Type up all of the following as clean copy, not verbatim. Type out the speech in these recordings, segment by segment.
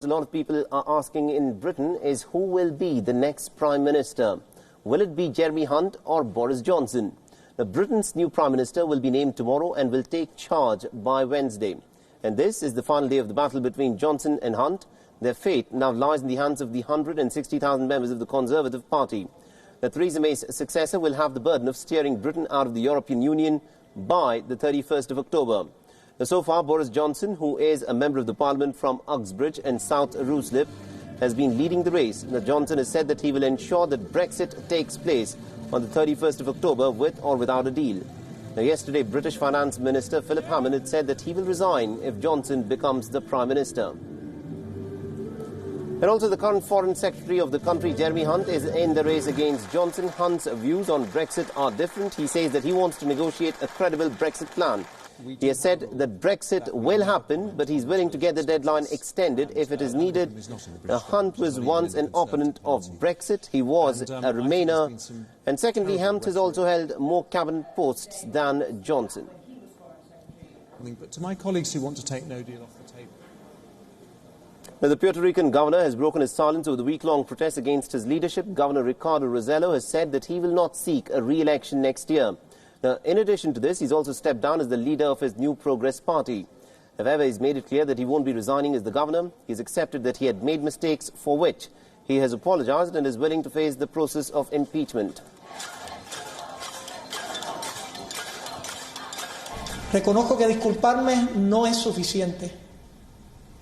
A lot of people are asking in Britain is who will be the next Prime Minister? Will it be Jeremy Hunt or Boris Johnson? Now, Britain's new Prime Minister will be named tomorrow and will take charge by Wednesday. And this is the final day of the battle between Johnson and Hunt. Their fate now lies in the hands of the 160,000 members of the Conservative Party. Now, Theresa May's successor will have the burden of steering Britain out of the European Union by the 31st of October. Now, so far, Boris Johnson, who is a member of the Parliament from Uxbridge and South Ruislip, has been leading the race. Now, Johnson has said that he will ensure that Brexit takes place on the 31st of October with or without a deal. Now, yesterday, British Finance Minister Philip Hammond had said that he will resign if Johnson becomes the Prime Minister. And also, the current Foreign Secretary of the country, Jeremy Hunt, is in the race against Johnson. Hunt's views on Brexit are different. He says that he wants to negotiate a credible Brexit plan. He has said that Brexit will happen, but he's willing to get the deadline extended if it is needed. Hunt was once an opponent of Brexit. He was a Remainer. And secondly, Hunt has also held more cabinet posts than Johnson. But to my colleagues who want to take no deal off the table. Now, the Puerto Rican governor has broken his silence over the week-long protests against his leadership. Governor Ricardo Rosello has said that he will not seek a re-election next year. Now, in addition to this, he's also stepped down as the leader of his new Progress Party. However, he's made it clear that he won't be resigning as the governor. He's accepted that he had made mistakes for which he has apologized and is willing to face the process of impeachment. Reconozco que disculparme no es suficiente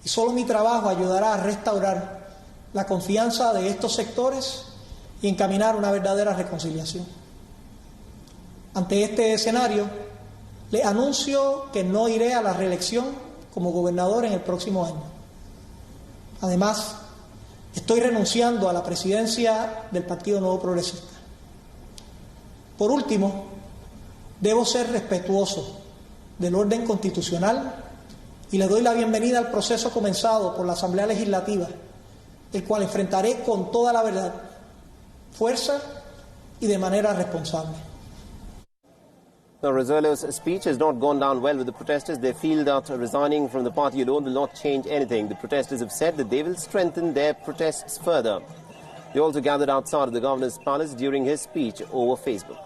y solo mi trabajo ayudará a restaurar la confianza de estos sectores y encaminar una verdadera reconciliación. Ante este escenario, le anuncio que no iré a la reelección como gobernador en el próximo año. Además, estoy renunciando a la presidencia del Partido Nuevo Progresista. Por último, debo ser respetuoso del orden constitucional y le doy la bienvenida al proceso comenzado por la Asamblea Legislativa, el cual enfrentaré con toda la verdad, fuerza y de manera responsable. Now, Rosello's speech has not gone down well with the protesters. They feel that resigning from the party alone will not change anything. The protesters have said that they will strengthen their protests further. They also gathered outside of the governor's palace during his speech over Facebook.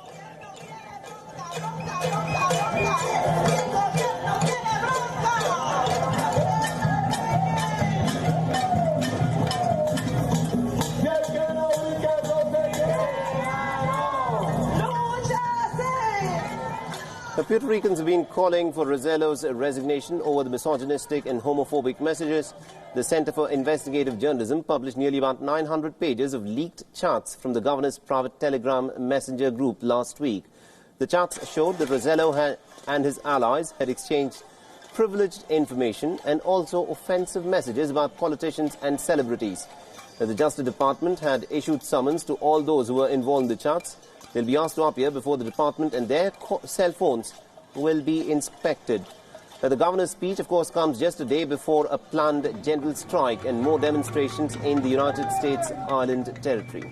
The Puerto Ricans have been calling for Rosello's resignation over the misogynistic and homophobic messages. The Center for Investigative Journalism published nearly about 900 pages of leaked chats from the governor's private Telegram messenger group last week. The chats showed that Rosello and his allies had exchanged privileged information and also offensive messages about politicians and celebrities. The Justice Department had issued summons to all those who were involved in the chats. They'll be asked to appear before the department and their cell phones will be inspected. Now, the governor's speech, of course, comes just a day before a planned general strike and more demonstrations in the United States Island territory.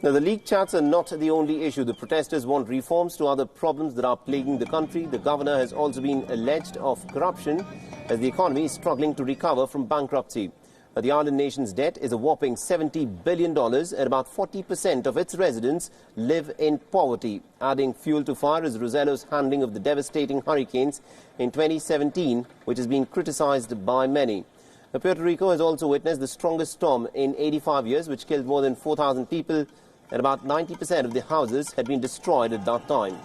Now, the leaked chats are not the only issue. The protesters want reforms to other problems that are plaguing the country. The governor has also been alleged of corruption as the economy is struggling to recover from bankruptcy. The island nation's debt is a whopping $70 billion and about 40% of its residents live in poverty. Adding fuel to fire is Rosello's handling of the devastating hurricanes in 2017, which has been criticized by many. Puerto Rico has also witnessed the strongest storm in 85 years, which killed more than 4,000 people, and about 90% of the houses had been destroyed at that time.